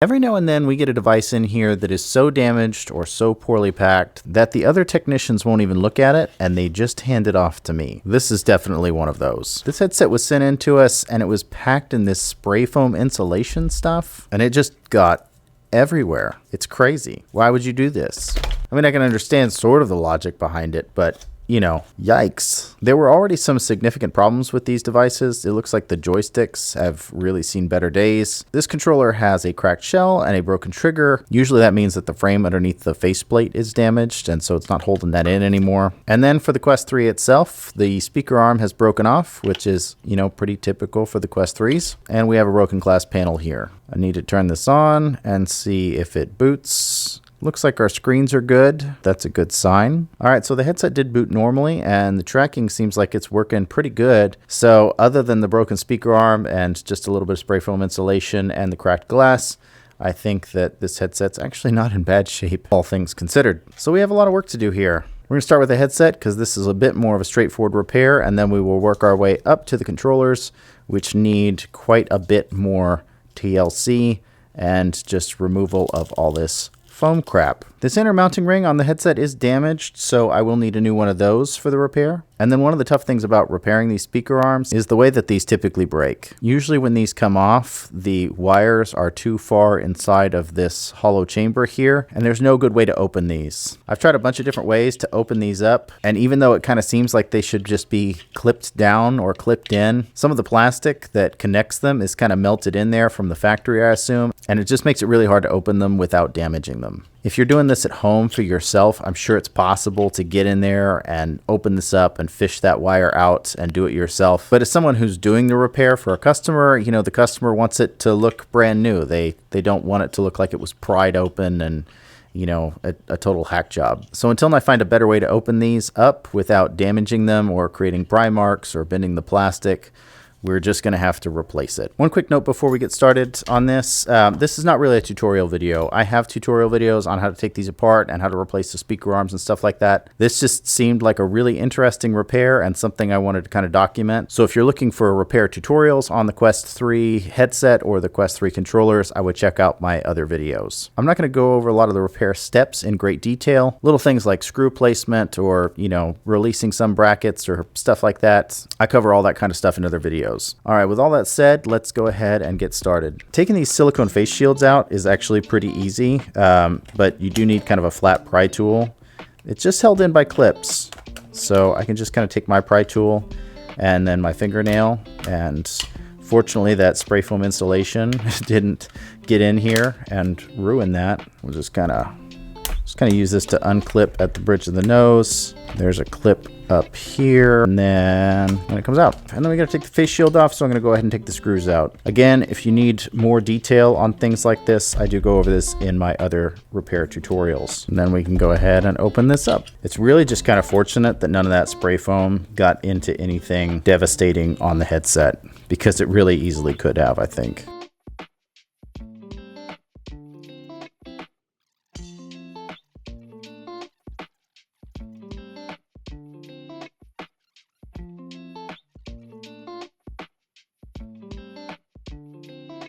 Every now and then we get a device in here that is so damaged or so poorly packed that the other technicians won't even look at it and they just hand it off to me. This is definitely one of those. This headset was sent in to us and it was packed in this spray foam insulation stuff and it just got everywhere. It's crazy. Why would you do this? I mean, I can understand sort of the logic behind it, but you know, yikes. There were already some significant problems with these devices. It looks like the joysticks have really seen better days. This controller has a cracked shell and a broken trigger. Usually that means that the frame underneath the faceplate is damaged, and so it's not holding that in anymore. And then for the Quest 3 itself, the speaker arm has broken off, which is, you know, pretty typical for the Quest 3s. And we have a broken glass panel here. I need to turn this on and see if it boots. Looks like our screens are good. That's a good sign. All right, so the headset did boot normally and the tracking seems like it's working pretty good. So other than the broken speaker arm and just a little bit of spray foam insulation and the cracked glass, I think that this headset's actually not in bad shape, all things considered. So we have a lot of work to do here. We're going to start with the headset because this is a bit more of a straightforward repair, and then we will work our way up to the controllers, which need quite a bit more TLC and just removal of all this foam crap. This inner mounting ring on the headset is damaged, so I will need a new one of those for the repair. And then one of the tough things about repairing these speaker arms is the way that these typically break. Usually when these come off, the wires are too far inside of this hollow chamber here, and there's no good way to open these. I've tried a bunch of different ways to open these up, and even though it kind of seems like they should just be clipped down or clipped in, some of the plastic that connects them is kind of melted in there from the factory, I assume, and it just makes it really hard to open them without damaging them. If you're doing this at home for yourself, I'm sure it's possible to get in there and open this up and fish that wire out and do it yourself. But as someone who's doing the repair for a customer, you know, the customer wants it to look brand new. They don't want it to look like it was pried open and, you know, a total hack job. So until I find a better way to open these up without damaging them or creating pry marks or bending the plastic, we're just going to have to replace it. One quick note before we get started on this. This is not really a tutorial video. I have tutorial videos on how to take these apart and how to replace the speaker arms and stuff like that. This just seemed like a really interesting repair and something I wanted to kind of document. So if you're looking for repair tutorials on the Quest 3 headset or the Quest 3 controllers, I would check out my other videos. I'm not going to go over a lot of the repair steps in great detail. Little things like screw placement or, you know, releasing some brackets or stuff like that. I cover all that kind of stuff in other videos. All right, with all that said, let's go ahead and get started. Taking these silicone face shields out is actually pretty easy, but you do need kind of a flat pry tool. It's just held in by clips, so I can just kind of take my pry tool and then my fingernail, and fortunately that spray foam insulation didn't get in here and ruin that. We'll just kind of use this to unclip at the bridge of the nose. There's a clip up here, and then when it comes out. And then we gotta take the face shield off, so I'm gonna go ahead and take the screws out. Again, if you need more detail on things like this, I do go over this in my other repair tutorials. And then we can go ahead and open this up. It's really just kind of fortunate that none of that spray foam got into anything devastating on the headset, because it really easily could have, I think.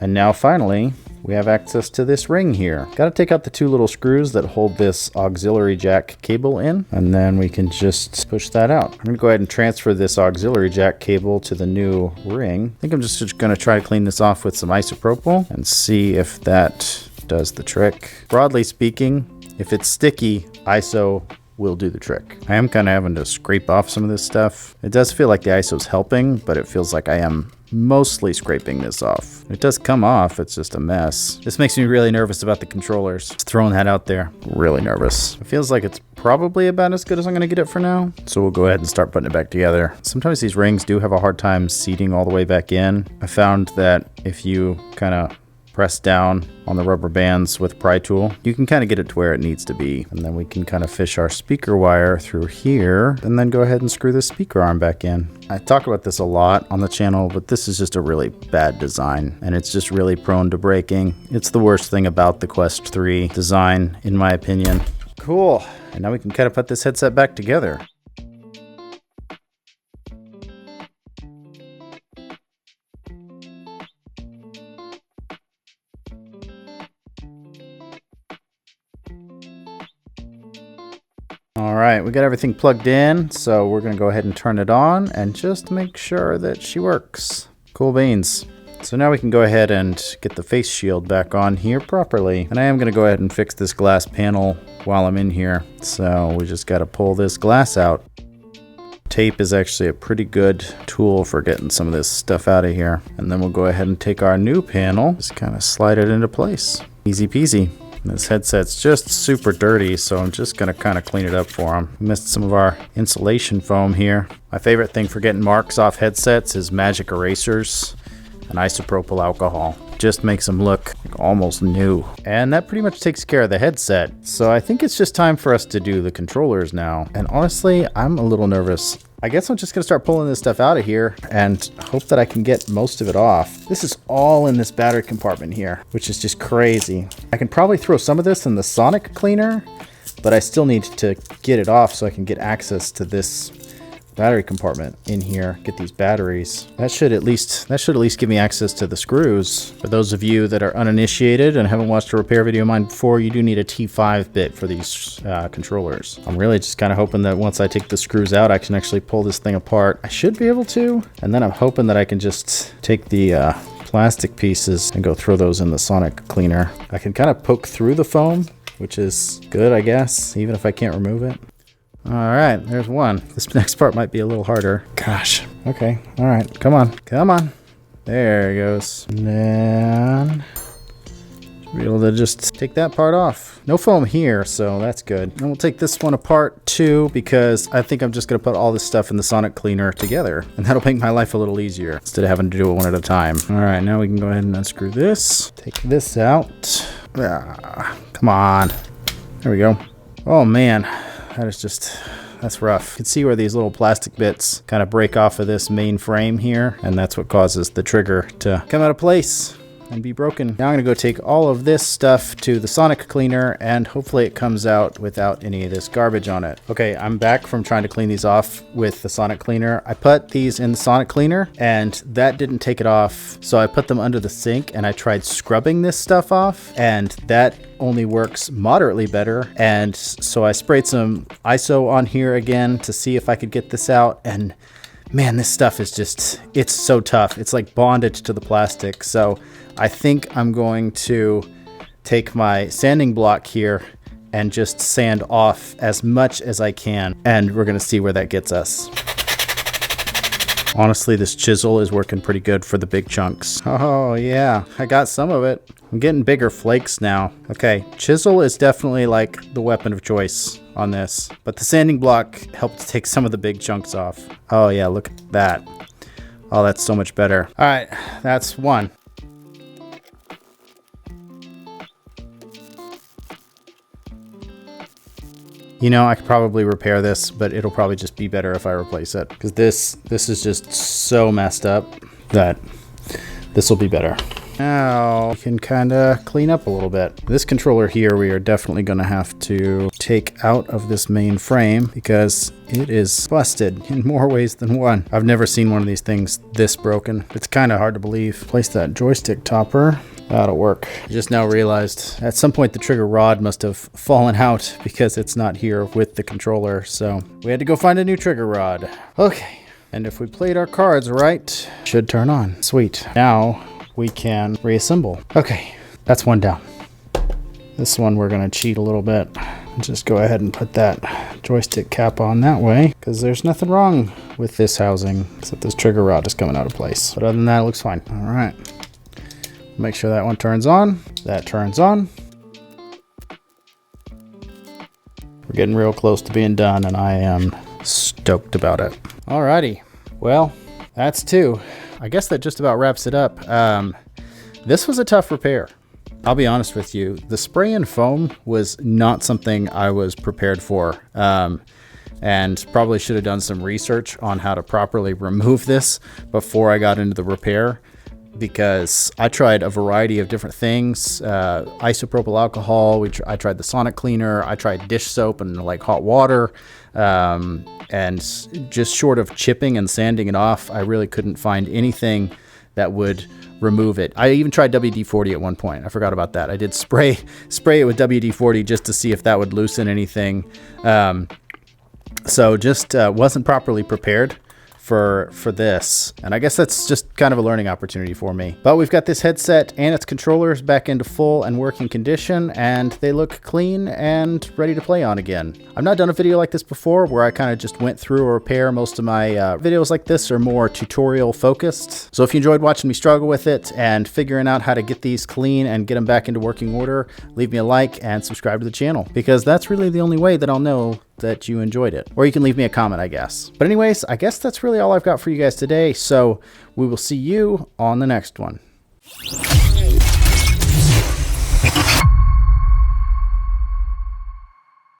And now finally, we have access to this ring here. Got to take out the two little screws that hold this auxiliary jack cable in, and then we can just push that out. I'm gonna go ahead and transfer this auxiliary jack cable to the new ring. I think I'm just gonna try to clean this off with some isopropyl and see if that does the trick. Broadly speaking, if it's sticky, ISO will do the trick. I am kind of having to scrape off some of this stuff. It does feel like the ISO's helping, but it feels like I am mostly scraping this off. It does come off, it's just a mess. This makes me really nervous about the controllers. Just throwing that out there. Really nervous. It feels like it's probably about as good as I'm gonna get it for now. So we'll go ahead and start putting it back together. Sometimes these rings do have a hard time seating all the way back in. I found that if you kind of press down on the rubber bands with a pry tool, you can kind of get it to where it needs to be. And then we can kind of fish our speaker wire through here and then go ahead and screw the speaker arm back in. I talk about this a lot on the channel, but this is just a really bad design and it's just really prone to breaking. It's the worst thing about the Quest 3 design, in my opinion. Cool. And now we can kind of put this headset back together. All right, we got everything plugged in, so we're gonna go ahead and turn it on and just make sure that she works. Cool beans. So now we can go ahead and get the face shield back on here properly. And I am gonna go ahead and fix this glass panel while I'm in here. So we just gotta pull this glass out. Tape is actually a pretty good tool for getting some of this stuff out of here. And then we'll go ahead and take our new panel, just kind of slide it into place. Easy peasy. This headset's just super dirty, so I'm just gonna kind of clean it up for them. Missed some of our insulation foam here. My favorite thing for getting marks off headsets is magic erasers and isopropyl alcohol. Just makes them look like almost new. And that pretty much takes care of the headset. So I think it's just time for us to do the controllers now. And honestly, I'm a little nervous. I guess I'm just gonna start pulling this stuff out of here and hope that I can get most of it off. This is all in this battery compartment here, which is just crazy. I can probably throw some of this in the sonic cleaner, but I still need to get it off so I can get access to this battery compartment in here, get these batteries. That should at least give me access to the screws. For those of you that are uninitiated and haven't watched a repair video of mine before, you do need a T5 bit for these controllers. I'm really just kind of hoping that once I take the screws out, I can actually pull this thing apart. I should be able to, and then I'm hoping that I can just take the plastic pieces and go throw those in the sonic cleaner. I can kind of poke through the foam, which is good, I guess, even if I can't remove it. All right, there's one. This next part might be a little harder. Gosh. Okay. All right. Come on. Come on. There it goes. And then be able to just take that part off. No foam here, so that's good. And we'll take this one apart too, because I think I'm just gonna put all this stuff in the sonic cleaner together, and that'll make my life a little easier instead of having to do it one at a time. All right, now we can go ahead and unscrew this. Take this out. Come on. There we go. Oh man. That's rough. You can see where these little plastic bits kind of break off of this main frame here, and that's what causes the trigger to come out of place and be broken. Now I'm gonna go take all of this stuff to the sonic cleaner, and hopefully it comes out without any of this garbage on it. Okay, I'm back from trying to clean these off with the sonic cleaner. I put these in the sonic cleaner and that didn't take it off, so I put them under the sink and I tried scrubbing this stuff off, and that only works moderately better. And so I sprayed some ISO on here again to see if I could get this out, and man, this stuff is just, it's so tough. It's like bonded to the plastic. So I think I'm going to take my sanding block here and just sand off as much as I can, and we're gonna see where that gets us. Honestly, this chisel is working pretty good for the big chunks. Oh yeah, I got some of it. I'm getting bigger flakes now. Okay, chisel is definitely like the weapon of choice on this, but the sanding block helped take some of the big chunks off. Oh yeah, look at that. Oh, that's so much better. All right, that's one. You know, I could probably repair this, but it'll probably just be better if I replace it, because this is just so messed up that this will be better. Now we can kind of clean up a little bit. This controller here, we are definitely going to have to take out of this main frame because it is busted in more ways than one. I've never seen one of these things this broken. It's kind of hard to believe. Place that joystick topper. That'll work. I just now realized at some point the trigger rod must have fallen out because it's not here with the controller. So we had to go find a new trigger rod. Okay. And if we played our cards right, it should turn on. Sweet. Now we can reassemble. Okay, that's one down. This one we're gonna cheat a little bit. Just go ahead and put that joystick cap on that way, because there's nothing wrong with this housing except this trigger rod is coming out of place. But other than that, it looks fine. All right. Make sure that one turns on. That turns on. We're getting real close to being done, and I am stoked about it. Alrighty. Well, that's two. I guess that just about wraps it up. This was a tough repair. I'll be honest with you. The spray and foam was not something I was prepared for. And probably should have done some research on how to properly remove this before I got into the repair, because I tried a variety of different things. Isopropyl alcohol, I tried the sonic cleaner, I tried dish soap and like hot water, and just short of chipping and sanding it off, I really couldn't find anything that would remove it. I even tried WD-40 at one point. I forgot about that. I did spray it with WD-40 just to see if that would loosen anything. So just wasn't properly prepared for this, and I guess that's just kind of a learning opportunity for me. But we've got this headset and its controllers back into full and working condition, and they look clean and ready to play on again. I've not done a video like this before where I kind of just went through a repair. Most of my videos like this are more tutorial focused. So if you enjoyed watching me struggle with it and figuring out how to get these clean and get them back into working order, leave me a like and subscribe to the channel, because that's really the only way that I'll know that you enjoyed it. Or you can leave me a comment, I guess. But anyways, I guess that's really all I've got for you guys today. So we will see you on the next one.